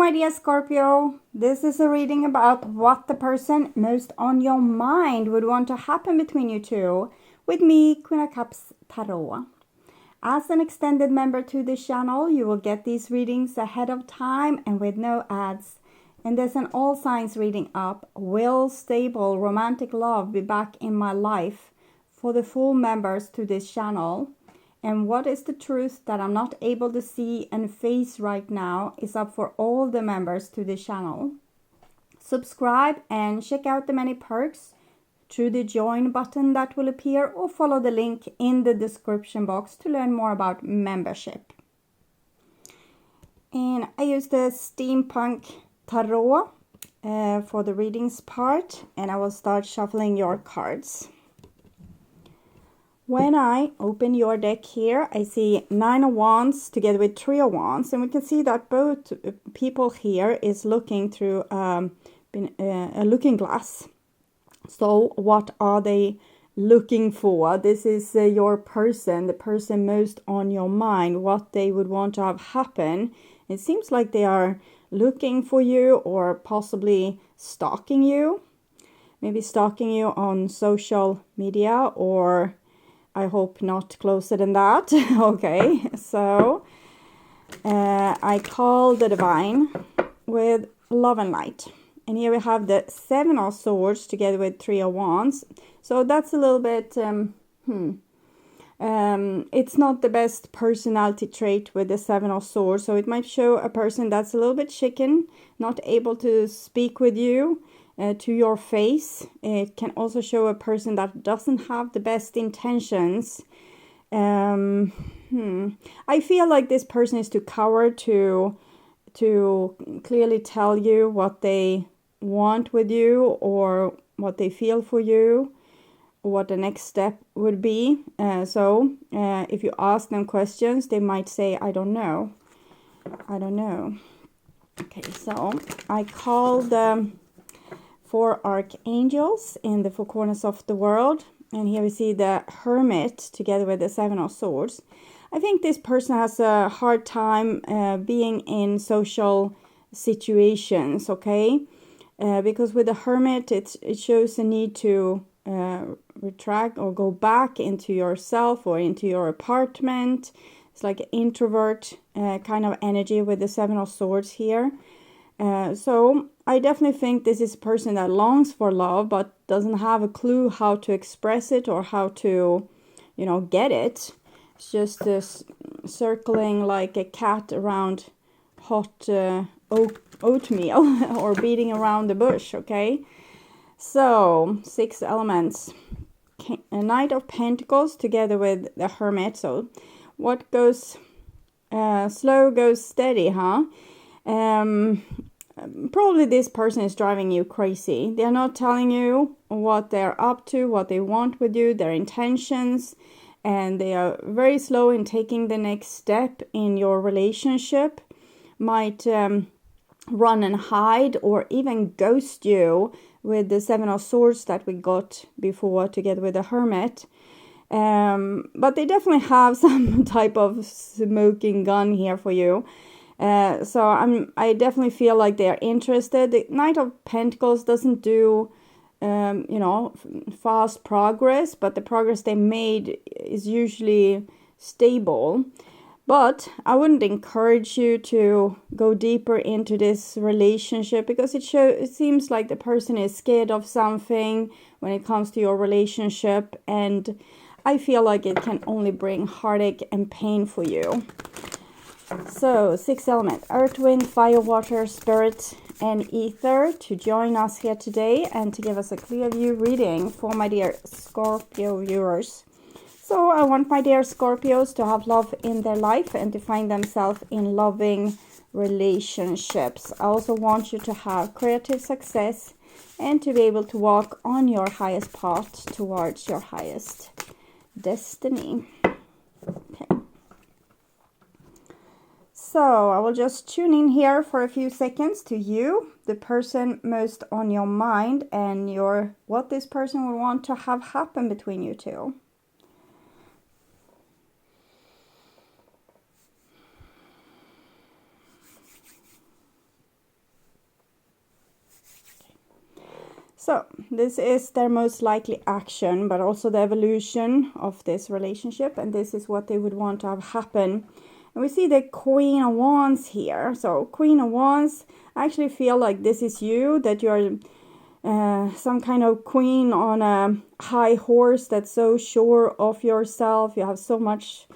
my dear Scorpio, this is a reading about what the person most on your mind would want to happen between you two, with me, Queen of Cups Tarot. As an extended member to this channel, you will get these readings ahead of time and with no ads. And there's an all signs reading up. Will stable romantic love be back in my life? For the full members to this channel. And what is the truth that I'm not able to see and face right now is up for all the members to this channel. Subscribe and check out the many perks through the join button that will appear, or follow the link in the description box to learn more about membership. And I use the Steampunk Tarot for the readings part, and I will start shuffling your cards. When I open your deck here, I see 9 of Wands together with 3 of Wands, and we can see that both people here is looking through a looking glass. So what are they looking for? This is your person, the person most on your mind, what they would want to have happen. It seems like they are looking for you, or possibly stalking you. Maybe stalking you on social media, or I hope not closer than that. Okay, so I call the divine with love and light. And here we have the 7 of Swords together with 3 of Wands. So that's a little bit, it's not the best personality trait with the 7 of Swords. So it might show a person that's a little bit chicken, not able to speak with you to your face. It can also show a person that doesn't have the best intentions. I feel like this person is too coward to clearly tell you what they want with you, or what they feel for you, or what the next step would be. So if you ask them questions, they might say, I don't know. I don't know. Okay, so I call the 4 archangels in the 4 corners of the world. And here we see the Hermit together with the 7 of Swords. I think this person has a hard time being in social situations, okay? Because with the Hermit, it shows a need to retract or go back into yourself or into your apartment. It's like an introvert kind of energy with the 7 of Swords here. So I definitely think this is a person that longs for love, but doesn't have a clue how to express it or how to, you know, get it. It's just this circling like a cat around hot oatmeal or beating around the bush, okay? So 6 elements. A Knight of Pentacles together with the Hermit. So what goes slow goes steady, huh? Probably this person is driving you crazy. They're not telling you what they're up to, what they want with you, their intentions, and they are very slow in taking the next step in your relationship. Might run and hide, or even ghost you with the 7 of Swords that we got before together with the Hermit. But they definitely have some type of smoking gun here for you. So I definitely feel like they are interested. The Knight of Pentacles doesn't do, you know, fast progress, but the progress they made is usually stable. But I wouldn't encourage you to go deeper into this relationship, because it seems like the person is scared of something when it comes to your relationship, and I feel like it can only bring heartache and pain for you. So 6 elements, earth, wind, fire, water, spirit, and ether, to join us here today and to give us a clear view reading for my dear Scorpio viewers. So I want my dear Scorpios to have love in their life and to find themselves in loving relationships. I also want you to have creative success and to be able to walk on your highest path towards your highest destiny. Okay. So I will just tune in here for a few seconds to you, the person most on your mind, and what this person will want to have happen between you two. So this is their most likely action, but also the evolution of this relationship, and this is what they would want to have happen. And we see the Queen of Wands here. So Queen of Wands, I actually feel like this is you, that you're some kind of queen on a high horse that's so sure of yourself. You have so much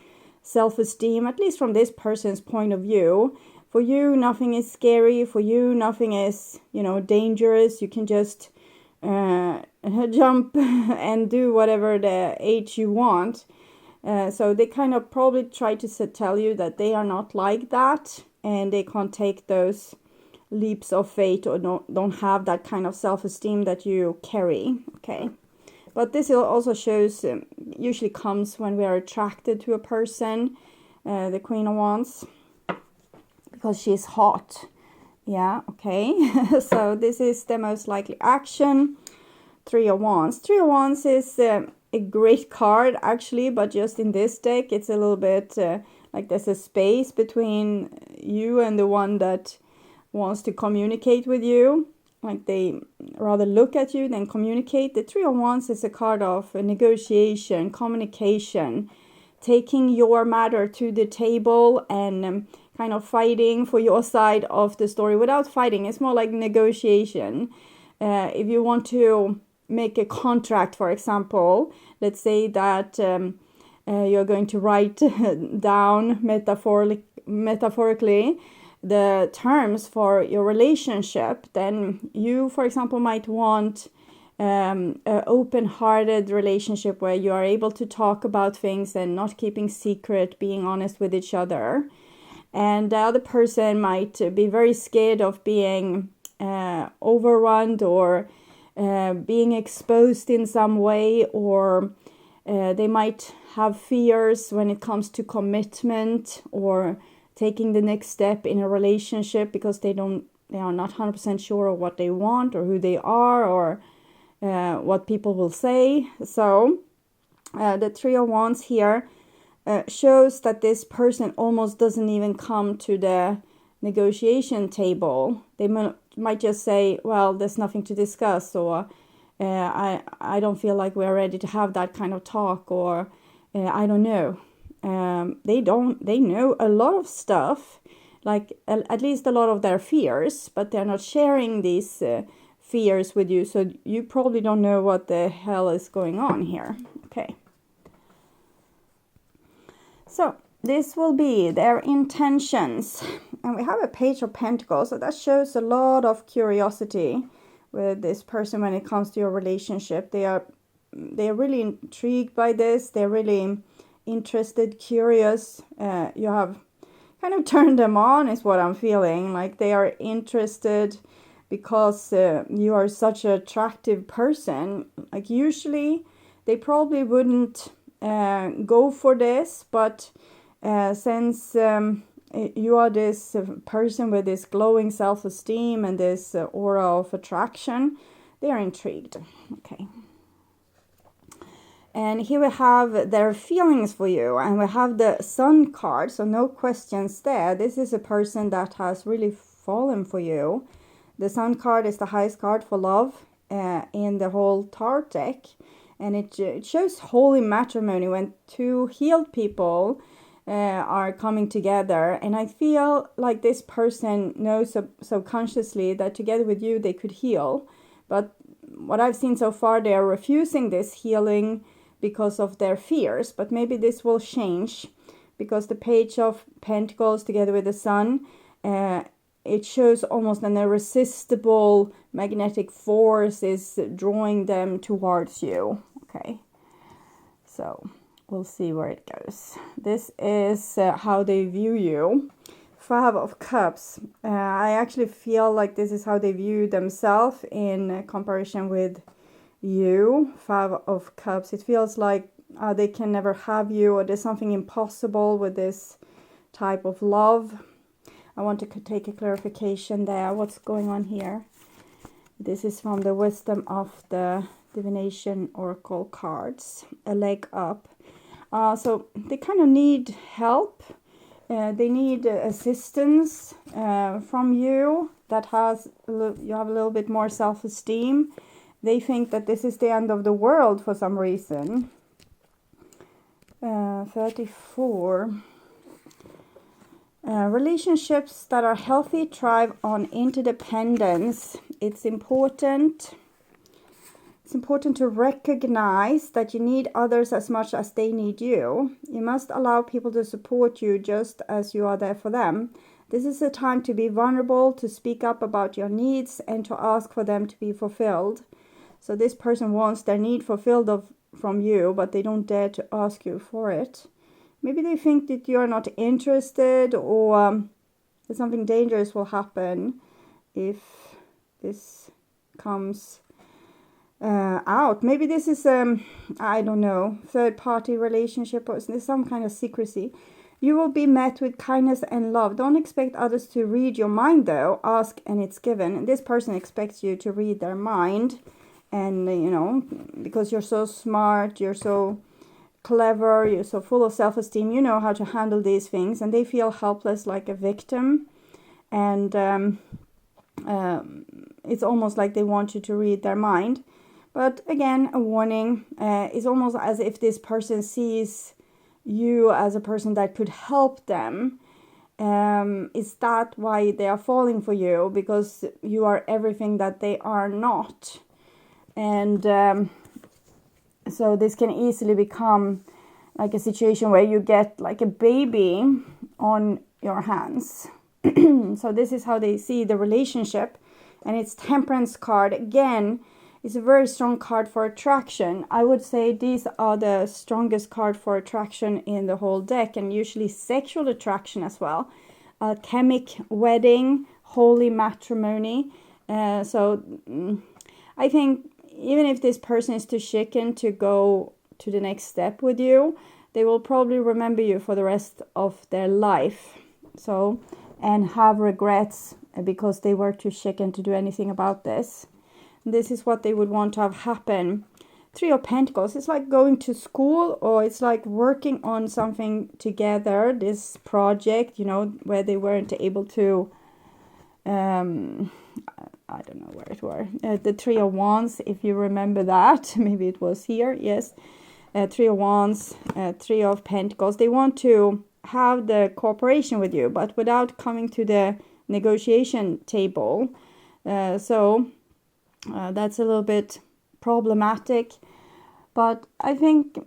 self-esteem, at least from this person's point of view. For you, nothing is scary. For you, nothing is, you know, dangerous. You can just jump and do whatever the age you want. So they kind of probably try to tell you that they are not like that, and they can't take those leaps of faith, or don't have that kind of self-esteem that you carry. Okay, but this also shows usually comes when we are attracted to a person, the Queen of Wands, because she's hot. Yeah, okay. So this is the most likely action. Three of Wands. Three of Wands is a great card, actually, but just in this deck, it's a little bit like there's a space between you and the one that wants to communicate with you. Like they rather look at you than communicate. The Three of Wands is a card of negotiation, communication, taking your matter to the table and kind of fighting for your side of the story without fighting. It's more like negotiation. If you want to make a contract, for example, let's say that you're going to write down metaphorically the terms for your relationship, then you, for example, might want an open-hearted relationship where you are able to talk about things and not keeping secret, being honest with each other. And the other person might be very scared of being overrun or being exposed in some way, or they might have fears when it comes to commitment or taking the next step in a relationship because they are not 100% sure of what they want or who they are, or what people will say. So the Three of Wands here shows that this person almost doesn't even come to the negotiation table. They might just say, well, there's nothing to discuss, or I don't feel like we're ready to have that kind of talk, or I don't know. They know a lot of stuff, like at least a lot of their fears, but they're not sharing these fears with you, so you probably don't know what the hell is going on here. Okay. So this will be their intentions. And we have a Page of Pentacles, so that shows a lot of curiosity with this person when it comes to your relationship. They're really intrigued by this. They're really interested, curious. You have kind of turned them on, is what I'm feeling. Like they are interested because you are such an attractive person. Like usually they probably wouldn't go for this, but since you are this person with this glowing self-esteem and this aura of attraction, they are intrigued. Okay. And here we have their feelings for you, and we have the Sun card, so no questions there. This is a person that has really fallen for you. The Sun card is the highest card for love in the whole tarot deck, and it shows holy matrimony when two healed people are coming together. And I feel like this person knows subconsciously that together with you they could heal, but what I've seen so far, they are refusing this healing because of their fears. But maybe this will change, because the Page of Pentacles together with the Sun, it shows almost an irresistible magnetic force is drawing them towards you. Okay, so we'll see where it goes. This is how they view you. Five of Cups. I actually feel like this is how they view themselves in comparison with you. Five of Cups. It feels like they can never have you, or there's something impossible with this type of love. I want to take a clarification there. What's going on here? This is from the Wisdom of the Divination Oracle cards. A leg up. So they kind of need help. They need assistance from you that has you have a little bit more self-esteem. they think that this is the end of the world for some reason. 34. Relationships that are healthy thrive on interdependence. It's important to recognize that you need others as much as they need you. You must allow people to support you just as you are there for them. This is a time to be vulnerable, to speak up about your needs, and to ask for them to be fulfilled. So this person wants their need fulfilled from you, but they don't dare to ask you for it. Maybe they think that you're not interested, or that something dangerous will happen if this comes out. Maybe this is I don't know, third-party relationship, or some kind of secrecy. You will be met with kindness and love. Don't expect others to read your mind, though. Ask and it's given. And this person expects you to read their mind, and you know, because you're so smart, you're so clever, you're so full of self-esteem, you know how to handle these things, and they feel helpless, like a victim. And it's almost like they want you to read their mind. But again, a warning. It's almost as if this person sees you as a person that could help them. Is that why they are falling for you? Because you are everything that they are not. And so this can easily become like a situation where you get like a baby on your hands. So this is how they see the relationship. And it's Temperance card. Again, it's a very strong card for attraction. I would say these are the strongest card for attraction in the whole deck, and usually sexual attraction as well. Alchemic wedding, holy matrimony. So I think even if this person is too shaken to go to the next step with you, they will probably remember you for the rest of their life. So, and have regrets because they were too shaken to do anything about this. This is what they would want to have happen. 3 of Pentacles. It's like going to school, or it's like working on something together. This project, you know, where they weren't able to, I don't know where it were. The 3 of Wands, if you remember that. Maybe it was here, yes. 3 of Wands, 3 of Pentacles. They want to have the cooperation with you, but without coming to the negotiation table. So that's a little bit problematic. But I think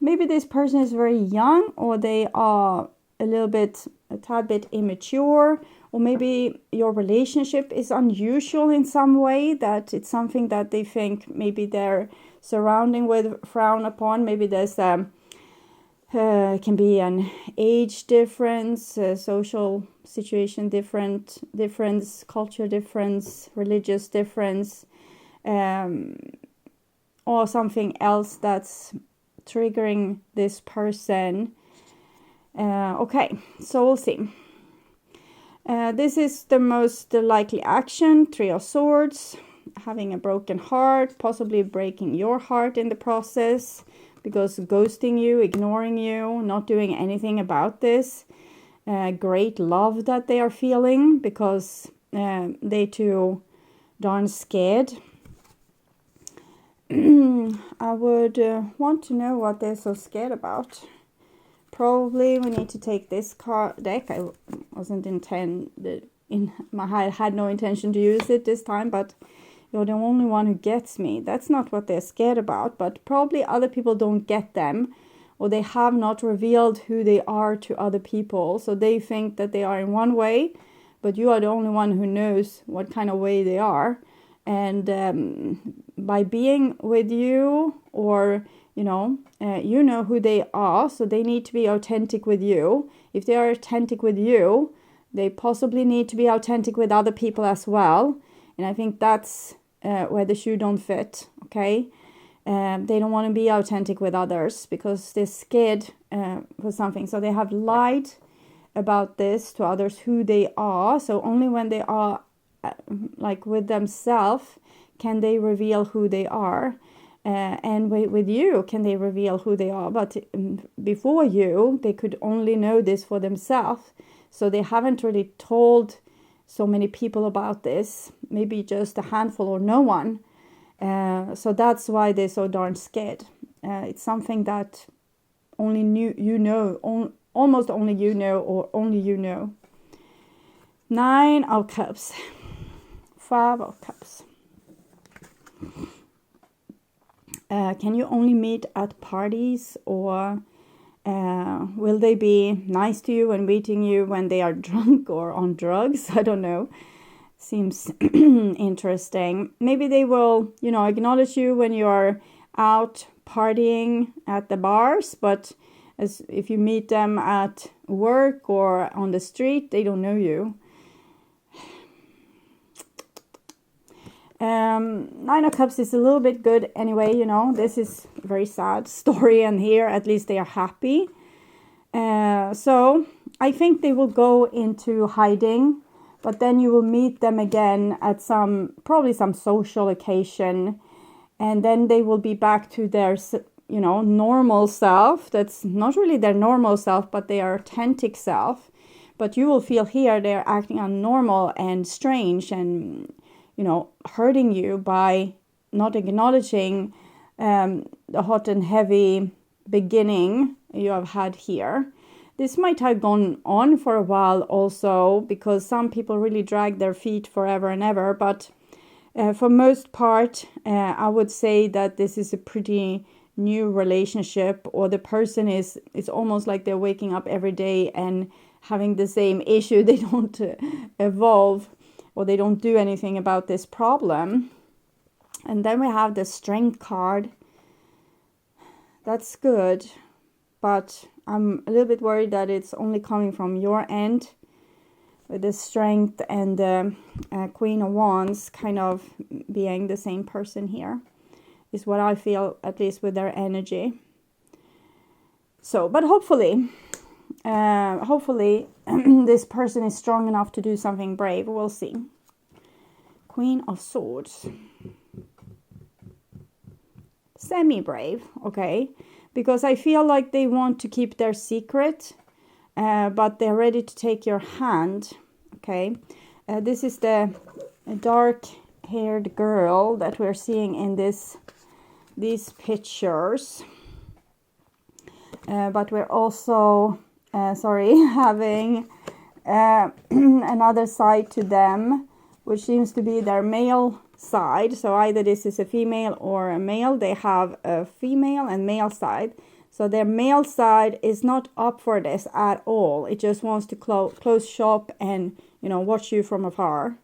maybe this person is very young, or they are a tad bit immature, or maybe your relationship is unusual in some way, that it's something that they think maybe their surrounding with frown upon. Maybe there's can be an age difference, social situation difference, culture difference, religious difference, or something else that's triggering this person. Okay, so we'll see. This is the most likely action. 3 of Swords, having a broken heart, possibly breaking your heart in the process, because ghosting you, ignoring you, not doing anything about this. Great love that they are feeling, because they too darn scared. I would want to know what they're so scared about. Probably we need to take this card deck. I wasn't I had no intention to use it this time, but you're the only one who gets me. That's not what they're scared about, but probably other people don't get them, or they have not revealed who they are to other people. So they think that they are in one way, but you are the only one who knows what kind of way they are. And by being with you, or you know who they are, so they need to be authentic with you. If they are authentic with you, they possibly need to be authentic with other people as well. And I think that's where the shoe don't fit, okay? They don't want to be authentic with others because they're scared for something. So they have lied about this to others, who they are. So only when they are like with themselves can they reveal who they are. And with you can they reveal who they are. But before you, they could only know this for themselves. So they haven't really told so many people about this, maybe just a handful or no one. So that's why they're so darn scared. It's something that only you know, almost only you know, or only you know. 9 of Cups, 5 of Cups. Can you only meet at parties, or will they be nice to you and meeting you when they are drunk or on drugs? I don't know. Seems interesting. Maybe they will, you know, acknowledge you when you are out partying at the bars, but as if you meet them at work or on the street, they don't know you. 9 of Cups is a little bit good anyway, you know. This is a very sad story, and here at least they are happy. So I think they will go into hiding, but then you will meet them again at probably some social occasion, and then they will be back to their, you know, normal self. That's not really their normal self, but their authentic self. But you will feel here they're acting unnormal and strange, and, you know, hurting you by not acknowledging the hot and heavy beginning you have had here. This might have gone on for a while also, because some people really drag their feet forever and ever. But for most part, I would say that this is a pretty new relationship, or the person it's almost like they're waking up every day and having the same issue. They don't evolve, or they don't do anything about this problem. And then we have the Strength card. That's good, but I'm a little bit worried that it's only coming from your end, with the Strength and the Queen of Wands kind of being the same person here, is what I feel, at least with their energy. So, but hopefully this person is strong enough to do something brave. We'll see. Queen of Swords. Semi-brave, okay. Because I feel like they want to keep their secret, but they're ready to take your hand, okay. This is the dark-haired girl that we're seeing in these pictures. But we're also, having another side to them, which seems to be their male side. So either this is a female or a male. They have a female and male side. So their male side is not up for this at all. It just wants to close shop and, you know, watch you from afar.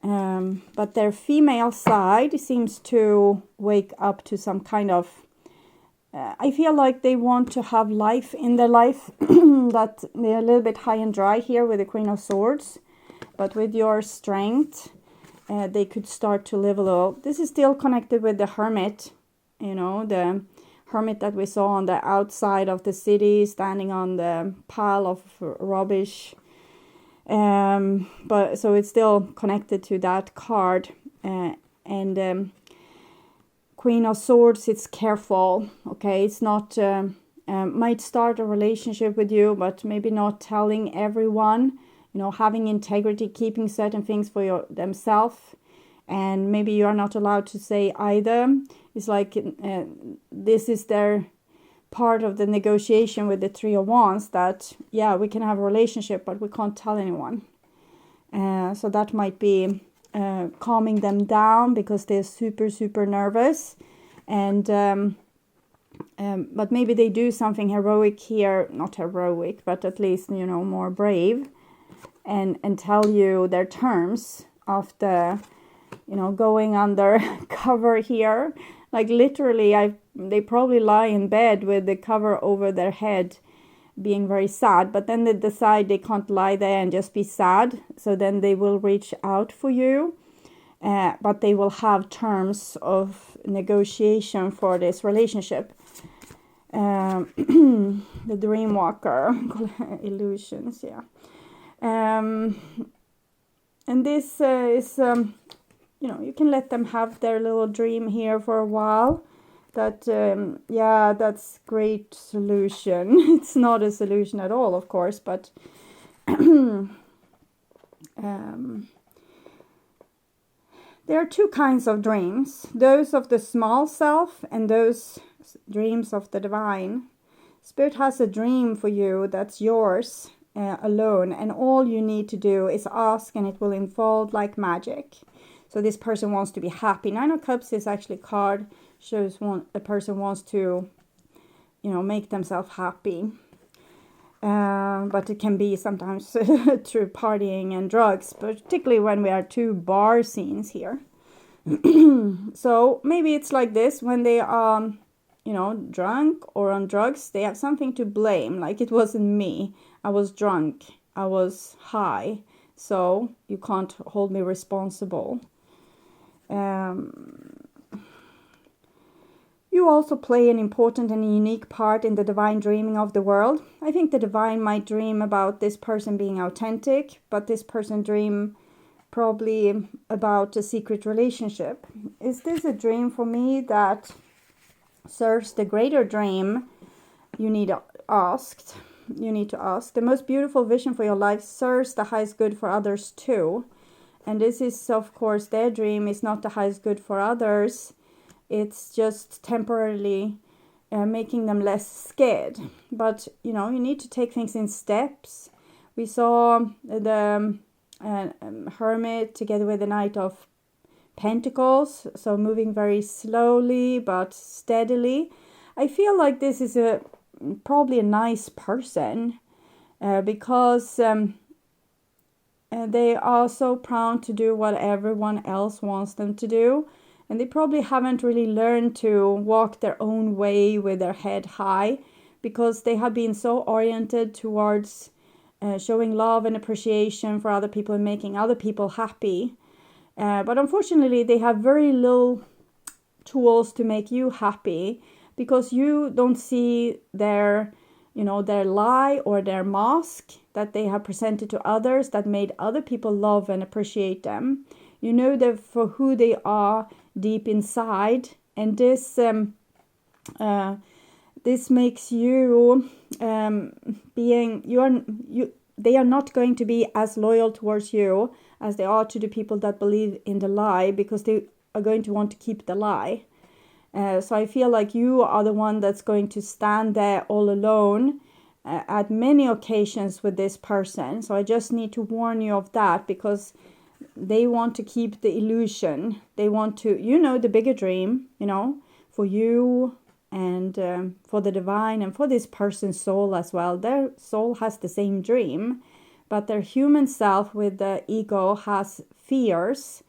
But their female side seems to wake up to some kind of, I feel like they want to have life in their life. That they're a little bit high and dry here with the Queen of Swords. But with your Strength, they could start to live a little. This is still connected with the Hermit, you know, the Hermit that we saw on the outside of the city, standing on the pile of rubbish. But so it's still connected to that card. And Queen of Swords, it's careful, okay? It's not, might start a relationship with you, but maybe not telling everyone. You know, having integrity, keeping certain things for themselves, and maybe you are not allowed to say either. It's like this is their part of the negotiation with the Three of Wands, that, yeah, we can have a relationship, but we can't tell anyone. So that might be calming them down, because they're super, super nervous. And but maybe they do something heroic here, not heroic, but at least, you know, more brave. And tell you their terms of the, you know, going under cover here. Like literally, they probably lie in bed with the cover over their head, being very sad. But then they decide they can't lie there and just be sad. So then they will reach out for you. But they will have terms of negotiation for this relationship. The Dream Walker, illusions, yeah. And this is, you know, you can let them have their little dream here for a while. That, yeah, that's great solution. It's not a solution at all, of course, but There are two kinds of dreams, those of the small self and those dreams of the divine. Spirit has a dream for you that's yours alone, and all you need to do is ask and it will unfold like magic. So this person wants to be happy. Nine of Cups is actually a card, shows a person wants to, make themselves happy. But it can be sometimes through partying and drugs, particularly when we are two bar scenes here. So maybe it's like this, when they are, drunk or on drugs, they have something to blame. Like, it wasn't me. I was drunk. I was high. So you can't hold me responsible. You also play an important and unique part in the divine dreaming of the world. I think the divine might dream about this person being authentic, but this person dream probably about a secret relationship. Is this a dream for me that serves the greater dream? You need to ask. The most beautiful vision for your life serves the highest good for others too. And this is, of course, their dream is not the highest good for others. It's just temporarily making them less scared. But, you need to take things in steps. We saw the Hermit together with the Knight of Pentacles. So moving very slowly but steadily. I feel like this is probably a nice person because they are so proud to do what everyone else wants them to do. And they probably haven't really learned to walk their own way with their head high, because they have been so oriented towards showing love and appreciation for other people and making other people happy. But unfortunately, they have very little tools to make you happy, because you don't see their lie or their mask that they have presented to others that made other people love and appreciate them. You know them for who they are deep inside, and this makes you they are not going to be as loyal towards you as they are to the people that believe in the lie, because they are going to want to keep the lie. So I feel like you are the one that's going to stand there all alone at many occasions with this person. So I just need to warn you of that, because they want to keep the illusion. They want to, the bigger dream, for you and for the divine and for this person's soul as well. Their soul has the same dream, but their human self with the ego has fears.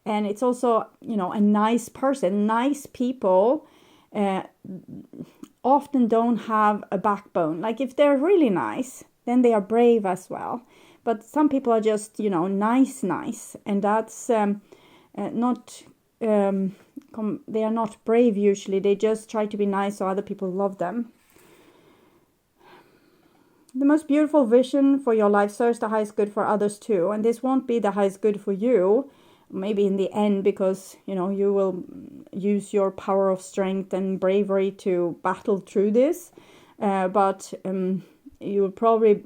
And it's also, a nice person. Nice people often don't have a backbone. Like, if they're really nice, then they are brave as well. But some people are just, nice. And that's not, they are not brave usually. They just try to be nice so other people love them. The most beautiful vision for your life serves the highest good for others too. And this won't be the highest good for you, maybe in the end, because, you will use your power of strength and bravery to battle through this. But you will probably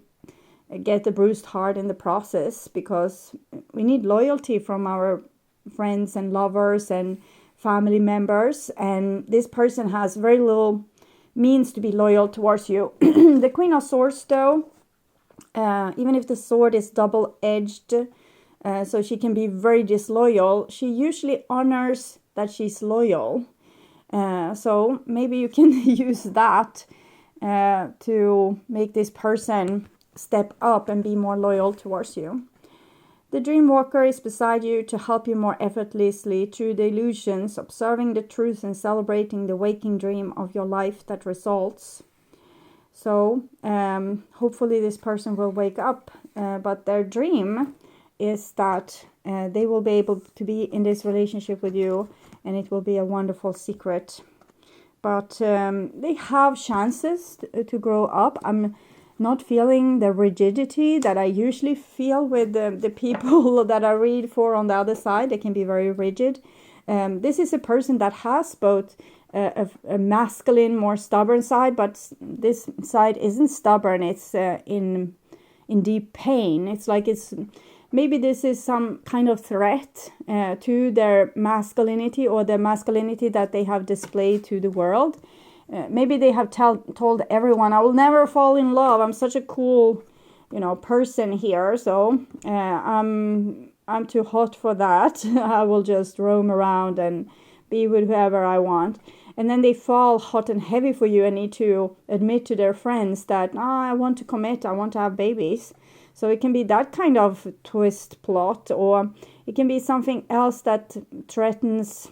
get a bruised heart in the process, because we need loyalty from our friends and lovers and family members, and this person has very little means to be loyal towards you. The Queen of Swords, though, even if the sword is double-edged, so she can be very disloyal, she usually honors that she's loyal. So maybe you can use that to make this person step up and be more loyal towards you. The dream walker is beside you to help you more effortlessly through the illusions, observing the truth and celebrating the waking dream of your life that results. So hopefully this person will wake up, but their dream is that they will be able to be in this relationship with you, and it will be a wonderful secret. But they have chances to grow up. I'm not feeling the rigidity that I usually feel with the people that I read for on the other side. They can be very rigid. This is a person that has both a masculine, more stubborn side, but this side isn't stubborn. It's in deep pain. It's like it's maybe this is some kind of threat to their masculinity, or the masculinity that they have displayed to the world. Maybe they have told everyone, I will never fall in love. I'm such a cool, person here. So I'm too hot for that. I will just roam around and be with whoever I want. And then they fall hot and heavy for you and need to admit to their friends that, I want to commit, I want to have babies. So it can be that kind of twist plot, or it can be something else that threatens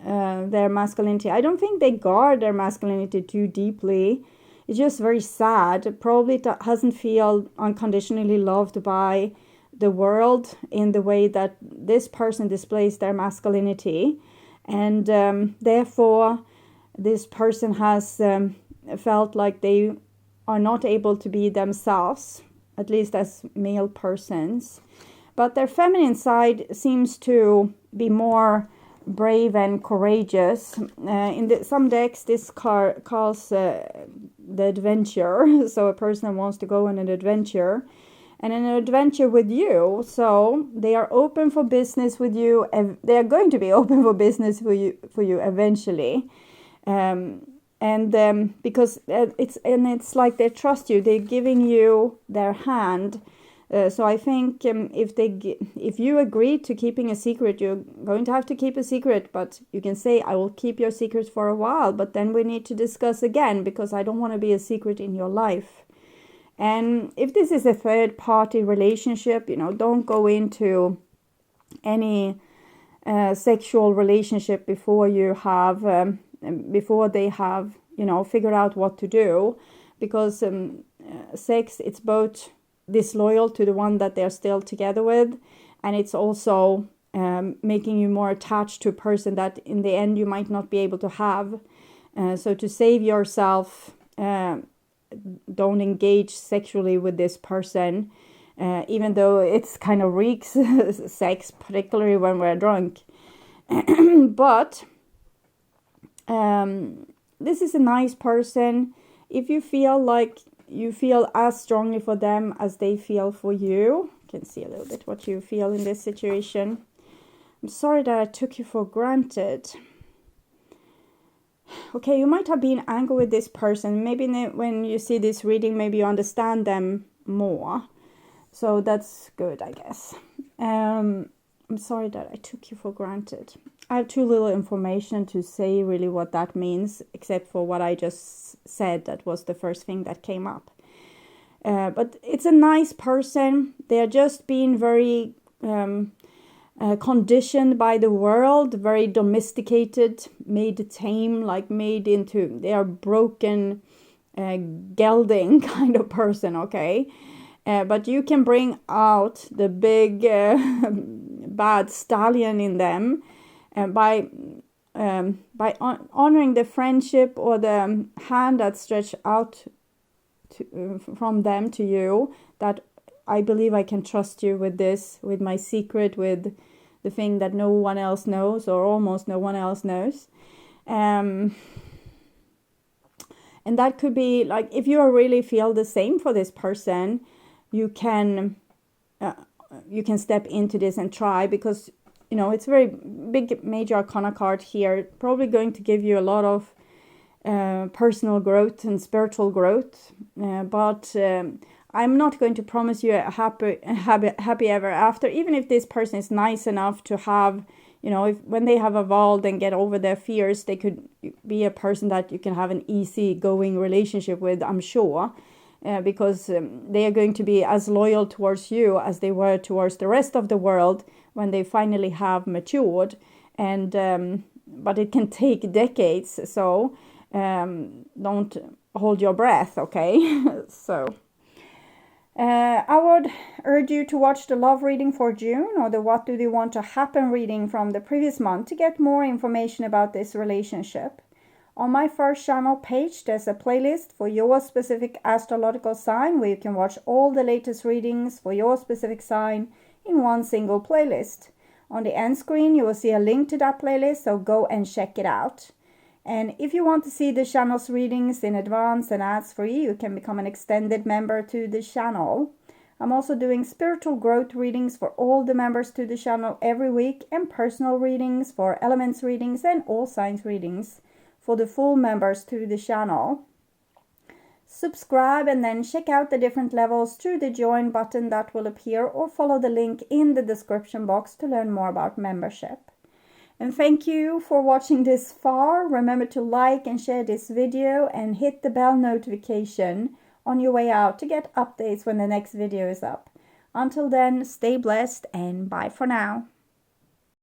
their masculinity. I don't think they guard their masculinity too deeply. It's just very sad. Probably doesn't feel unconditionally loved by the world in the way that this person displays their masculinity. And therefore, this person has felt like they are not able to be themselves, at least as male persons. But their feminine side seems to be more brave and courageous. In some decks, this card calls the adventure. So a person wants to go on an adventure. And an adventure with you. So they are open for business with you. They are going to be open for business for you eventually. Because it's like they trust you. They're giving you their hand. So I think if you agree to keeping a secret, you're going to have to keep a secret. But you can say, I will keep your secret for a while, but then we need to discuss again, because I don't want to be a secret in your life. And if this is a third-party relationship, don't go into any sexual relationship before they have, figured out what to do, because sex, it's both disloyal to the one that they're still together with, and it's also making you more attached to a person that in the end you might not be able to have. So to save yourself, don't engage sexually with this person, even though it's kind of reeks sex, particularly when we're drunk. But this is a nice person. If you feel like you feel as strongly for them as they feel for you, you can see a little bit what you feel in this situation. I'm sorry that I took you for granted. Okay, you might have been angry with this person. Maybe when you see this reading, maybe you understand them more. So that's good, I guess. I'm sorry that I took you for granted. I have too little information to say really what that means, except for what I just said. That was the first thing that came up. But it's a nice person. They're just being very conditioned by the world, very domesticated, made tame, they are broken, gelding kind of person, okay? But you can bring out the big bad stallion in them by honoring the friendship or the hand that stretched out from them to you, that I believe I can trust you with this, with my secret, with the thing that no one else knows, or almost no one else knows. And that could be like, if you really feel the same for this person, you can step into this and try, because it's a very big major arcana card here, probably going to give you a lot of personal growth and spiritual growth, but I'm not going to promise you a happy ever after, even if this person is nice enough to have, when they have evolved and get over their fears, they could be a person that you can have an easy going relationship with, I'm sure, because they are going to be as loyal towards you as they were towards the rest of the world when they finally have matured. And but it can take decades, so don't hold your breath, okay? So I would urge you to watch the love reading for June, or the what do they want to happen reading from the previous month, to get more information about this relationship. On my first channel page, there's a playlist for your specific astrological sign, where you can watch all the latest readings for your specific sign in one single playlist. On the end screen, you will see a link to that playlist, so go and check it out. And if you want to see the channel's readings in advance and ads free, you can become an extended member to the channel. I'm also doing spiritual growth readings for all the members to the channel every week, and personal readings for elements readings and all signs readings for the full members to the channel. Subscribe and then check out the different levels through the join button that will appear, or follow the link in the description box to learn more about membership. And thank you for watching this far. Remember to like and share this video and hit the bell notification on your way out to get updates when the next video is up. Until then, stay blessed and bye for now.